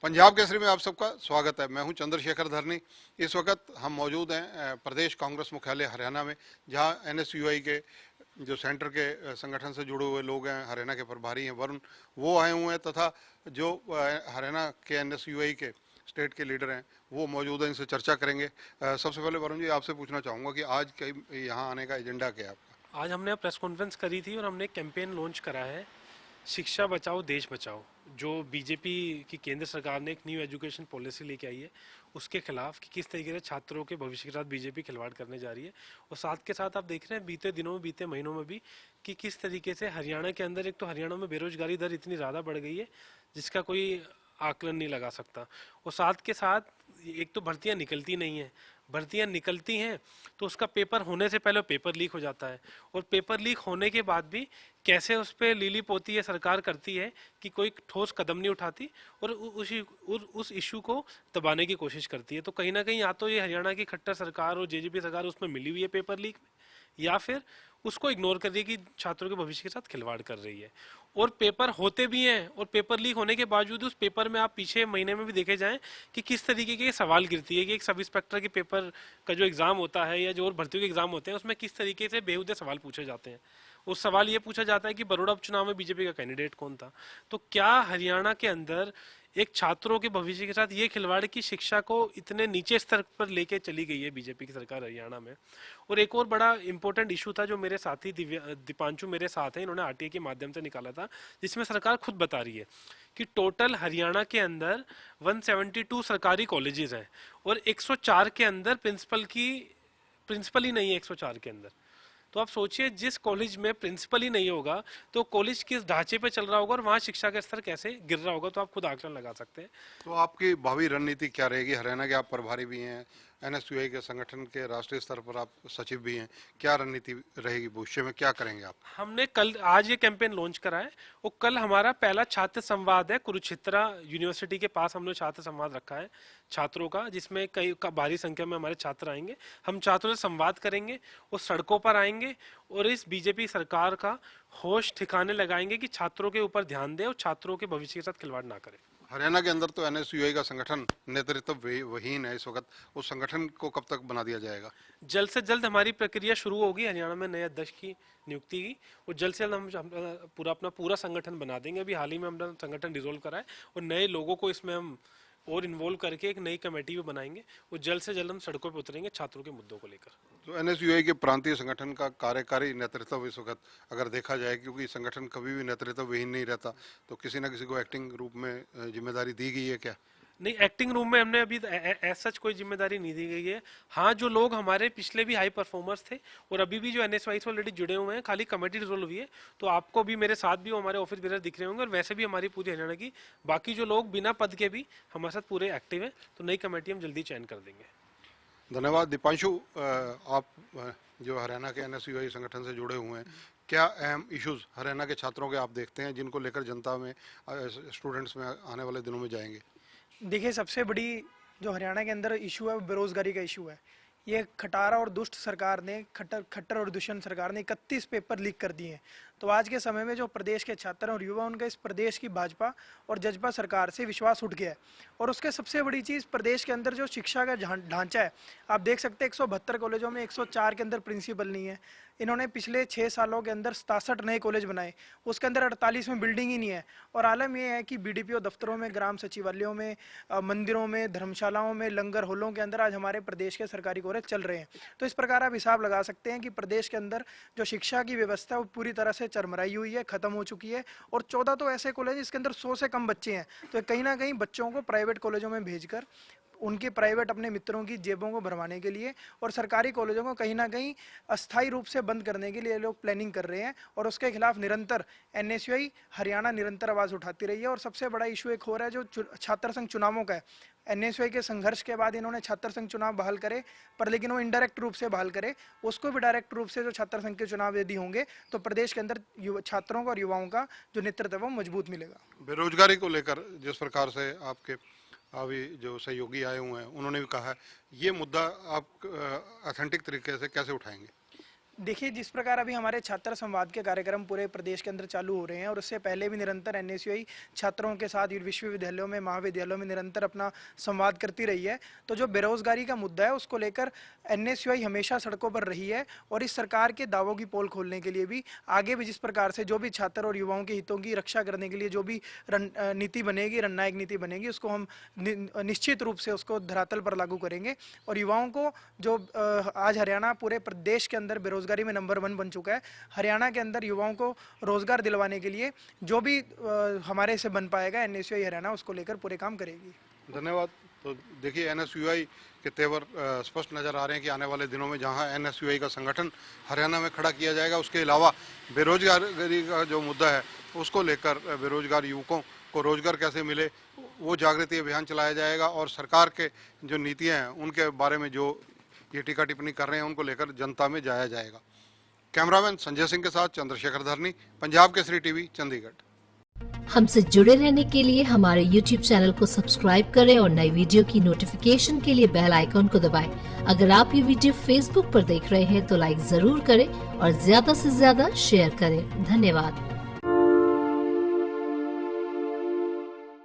पंजाब केसरी में आप सबका स्वागत है। मैं हूं चंद्रशेखर धरनी। इस वक्त हम मौजूद हैं प्रदेश कांग्रेस मुख्यालय हरियाणा में, जहां एनएसयूआई के जो सेंटर के संगठन से जुड़े हुए लोग हैं, हरियाणा के प्रभारी हैं वरुण, वो आए हुए हैं, तथा जो हरियाणा के एनएसयूआई के स्टेट के लीडर हैं वो मौजूद हैं। इनसे चर्चा करेंगे। सबसे पहले वरुण जी, आपसे पूछना चाहूँगा कि आज यहाँ आने का एजेंडा क्या है आपका? आज हमने प्रेस कॉन्फ्रेंस करी थी और हमने एक कैंपेन लॉन्च करा है, शिक्षा बचाओ देश बचाओ। जो बीजेपी की केंद्र सरकार ने एक न्यू एजुकेशन पॉलिसी लेके आई है, उसके खिलाफ कि किस तरीके से छात्रों के भविष्य के साथ बीजेपी खिलवाड़ करने जा रही है। और साथ के साथ आप देख रहे हैं बीते दिनों में, बीते महीनों में भी, कि किस तरीके से हरियाणा के अंदर, एक तो हरियाणा में बेरोजगारी दर इतनी ज़्यादा बढ़ गई है जिसका कोई आकलन नहीं लगा सकता। और साथ के साथ एक तो भर्तियां निकलती नहीं है, भर्तियां निकलती हैं तो उसका पेपर होने से पहले पेपर लीक हो जाता है, और पेपर लीक होने के बाद भी कैसे उस पर लीली पोती है सरकार करती है कि कोई ठोस कदम नहीं उठाती और उस इशू को दबाने की कोशिश करती है। तो कहीं ना कहीं या तो ये हरियाणा की खट्टर सरकार और जेजेपी सरकार उसमें मिली हुई है पेपर लीक में, या फिर उसको इग्नोर कर रही है कि छात्रों के भविष्य के साथ खिलवाड़ कर रही है। और पेपर होते भी हैं और पेपर लीक होने के बावजूद उस पेपर में आप पीछे महीने में भी देखे जाएं कि किस तरीके के सवाल गिरती है, कि एक सब इंस्पेक्टर के पेपर का जो एग्जाम होता है या जो और भर्तियों के एग्जाम होते हैं उसमें किस तरीके से बेहुदे सवाल पूछे जाते हैं। उस सवाल ये पूछा जाता है कि बड़ौदा उपचुनाव में बीजेपी का कैंडिडेट कौन था। तो क्या हरियाणा के अंदर एक छात्रों के भविष्य के साथ ये खिलवाड़ की शिक्षा को इतने नीचे स्तर पर लेके चली गई है बीजेपी की सरकार हरियाणा में। और एक और बड़ा इंपॉर्टेंट इशू था जो मेरे साथी दीपांशु मेरे साथ हैं, इन्होंने आरटीआई के माध्यम से निकाला था, जिसमें सरकार खुद बता रही है कि टोटल हरियाणा के अंदर 172 सरकारी कॉलेजेस हैं और 104 के अंदर प्रिंसिपल ही नहीं है 104 के अंदर। तो आप सोचिए, जिस कॉलेज में प्रिंसिपल ही नहीं होगा तो कॉलेज किस ढांचे पे चल रहा होगा और वहां शिक्षा का स्तर कैसे गिर रहा होगा। तो आप खुद आकलन लगा सकते हैं। तो आपकी भावी रणनीति क्या रहेगी? हरियाणा के आप प्रभारी भी हैं, एनएसयूआई के संगठन के राष्ट्रीय स्तर पर आप सचिव भी हैं। क्या रणनीति रहेगी? भविष्य में क्या करेंगे आप? हमने कल आज ये कैंपेन लॉन्च करा है और कल हमारा पहला छात्र संवाद है कुरुक्षेत्र यूनिवर्सिटी के पास। हमने छात्र संवाद रखा है छात्रों का, जिसमें कई भारी संख्या में हमारे छात्र आएंगे। हम छात्रों से संवाद करेंगे और सड़कों पर आएंगे और इस बीजेपी सरकार का होश ठिकाने लगाएंगे कि छात्रों के ऊपर ध्यान दे और छात्रों के भविष्य के साथ खिलवाड़ ना करे। हरियाणा के अंदर तो एनएसयूआई का संगठन नेतृत्व वहीन है इस वक्त। उस संगठन को कब तक बना दिया जाएगा? जल्द से जल्द हमारी प्रक्रिया शुरू होगी हरियाणा में नए अध्यक्ष की नियुक्ति की, और जल्द से जल्द हम पूरा संगठन बना देंगे। अभी हाल ही में हमने संगठन डिसोल्व करा है और नए लोगों को इसमें हम और इन्वॉल्व करके एक नई कमेटी भी बनाएंगे और जल्द से जल्द हम सड़कों पर उतरेंगे छात्रों के मुद्दों को लेकर। तो एनएसयूआई के प्रांतीय संगठन का कार्यकारी नेतृत्व इस वक्त अगर देखा जाए, क्योंकि संगठन कभी भी नेतृत्व विहीन नहीं रहता, तो किसी न किसी को एक्टिंग रूप में जिम्मेदारी दी गई है क्या? नहीं, एक्टिंग रूम में हमने अभी सच कोई जिम्मेदारी नहीं दी गई है। हाँ, जो लोग हमारे पिछले भी हाई परफॉर्मर्स थे और अभी भी जो एनएसवाई से ऑलरेडी जुड़े हुए हैं, खाली कमेटी डिसोल्व हुई है, तो आपको भी मेरे साथ भी वो हमारे ऑफिस बेरर दिख रहे होंगे। और वैसे भी हमारी पूरी हरियाणा की बाकी जो लोग बिना पद के भी हमारे साथ पूरे एक्टिव हैं, तो नई कमेटी हम जल्दी चयन कर देंगे। धन्यवाद। दीपांशु, आप जो हरियाणा के एनएसयूआई संगठन से जुड़े हुए हैं, क्या अहम इश्यूज हरियाणा के छात्रों के आप देखते हैं जिनको लेकर जनता में, स्टूडेंट्स में आने वाले दिनों में जाएंगे? देखिए, सबसे बड़ी जो हरियाणा के अंदर इशू है वो बेरोजगारी का इशू है। ये खटारा और दुष्ट सरकार ने, खट्टर खट्टर और दुष्यंत सरकार ने 31 पेपर लीक कर दिए हैं। तो आज के समय में जो प्रदेश के छात्र और युवा, उनका इस प्रदेश की भाजपा और जजपा सरकार से विश्वास उठ गया है। और उसके सबसे बड़ी चीज़, प्रदेश के अंदर जो शिक्षा का ढांचा है, आप देख सकते हैं 172 कॉलेजों में 104 के अंदर प्रिंसिपल नहीं है। इन्होंने पिछले 6 सालों के अंदर 67 नए कॉलेज बनाए, उसके अंदर 48 में बिल्डिंग ही नहीं है। और आलम यह है कि बीडीपीओ दफ्तरों में, ग्राम सचिवालयों में, मंदिरों में, धर्मशालाओं में, लंगर हॉलों के अंदर आज हमारे प्रदेश के सरकारी कॉलेज चल रहे हैं। तो इस प्रकार आप हिसाब लगा सकते हैं कि प्रदेश के अंदर जो शिक्षा की व्यवस्था है वो पूरी तरह से चरमराई हुई है, खत्म हो चुकी है। और 14 तो ऐसे कॉलेज इसके अंदर 100 से कम बच्चे हैं। तो कहीं ना कहीं बच्चों को प्राइवेट कॉलेजों में भेजकर उनके प्राइवेट अपने मित्रों की जेबों को भरवाने के लिए और सरकारी कॉलेजों को कहीं ना कहीं अस्थायी रूप से बंद करने के लिए लोग प्लानिंग कर रहे हैं। और उसके खिलाफ निरंतर एनएसयूआई हरियाणा निरंतर आवाज़ उठाती रही है। और सबसे बड़ा इशू एक हो रहा है जो छात्र संघ चुनावों का है। एनएसयूआई के संघर्ष के बाद इन्होंने छात्र संघ चुनाव बहाल करे, पर लेकिन वो इनडायरेक्ट रूप से बहाल करे। उसको भी डायरेक्ट रूप से जो छात्र संघ के चुनाव यदि होंगे तो प्रदेश के अंदर छात्रों का और युवाओं का जो नेतृत्व है वो मजबूत मिलेगा। बेरोजगारी को लेकर जिस प्रकार से आपके अभी जो सहयोगी आए हुए हैं, उन्होंने भी कहा है, ये मुद्दा आप ऑथेंटिक तरीके से कैसे उठाएंगे? देखिए, जिस प्रकार अभी हमारे छात्र संवाद के कार्यक्रम पूरे प्रदेश के अंदर चालू हो रहे हैं और उससे पहले भी निरंतर एनएसयूआई छात्रों के साथ विश्वविद्यालयों में, महाविद्यालयों में निरंतर अपना संवाद करती रही है, तो जो बेरोजगारी का मुद्दा है उसको लेकर एनएसयूआई हमेशा सड़कों पर रही है और इस सरकार के दावों की पोल खोलने के लिए भी आगे भी जिस प्रकार से जो भी छात्र और युवाओं के हितों की रक्षा करने के लिए जो भी नीति बनेगी, रणनायक नीति बनेगी, उसको हम निश्चित रूप से उसको धरातल पर लागू करेंगे और युवाओं को जो आज हरियाणा पूरे प्रदेश के अंदर बेरोजगारी में नंबर 1 बन चुका है, हरियाणा के अंदर युवाओं को रोजगार दिलवाने के लिए जो भी हमारे से बन पाएगा एनएसयूआई हरियाणा उसको लेकर पूरे काम करेगी। धन्यवाद। तो देखिए एनएसयूआई के तेवर स्पष्ट नज़र आ रहे हैं कि आने वाले दिनों में जहां एनएसयूआई का संगठन हरियाणा में खड़ा किया जाएगा, उसके अलावा बेरोजगारी का जो मुद्दा है उसको लेकर बेरोजगार युवकों को रोजगार कैसे मिले वो जागृति अभियान चलाया जाएगा और सरकार के जो नीतियाँ हैं उनके बारे में जो ये टीका टिप्पणी कर रहे हैं उनको लेकर जनता में जाया जाएगा। कैमरामैन संजय सिंह के साथ चंद्रशेखर धरनी, पंजाब केसरी टीवी, चंडीगढ़। हमसे जुड़े रहने के लिए हमारे YouTube चैनल को सब्सक्राइब करें और नई वीडियो की नोटिफिकेशन के लिए बेल आइकॉन को दबाएं। अगर आप ये वीडियो Facebook पर देख रहे हैं तो लाइक जरूर करें और ज्यादा से ज्यादा शेयर करें। धन्यवाद।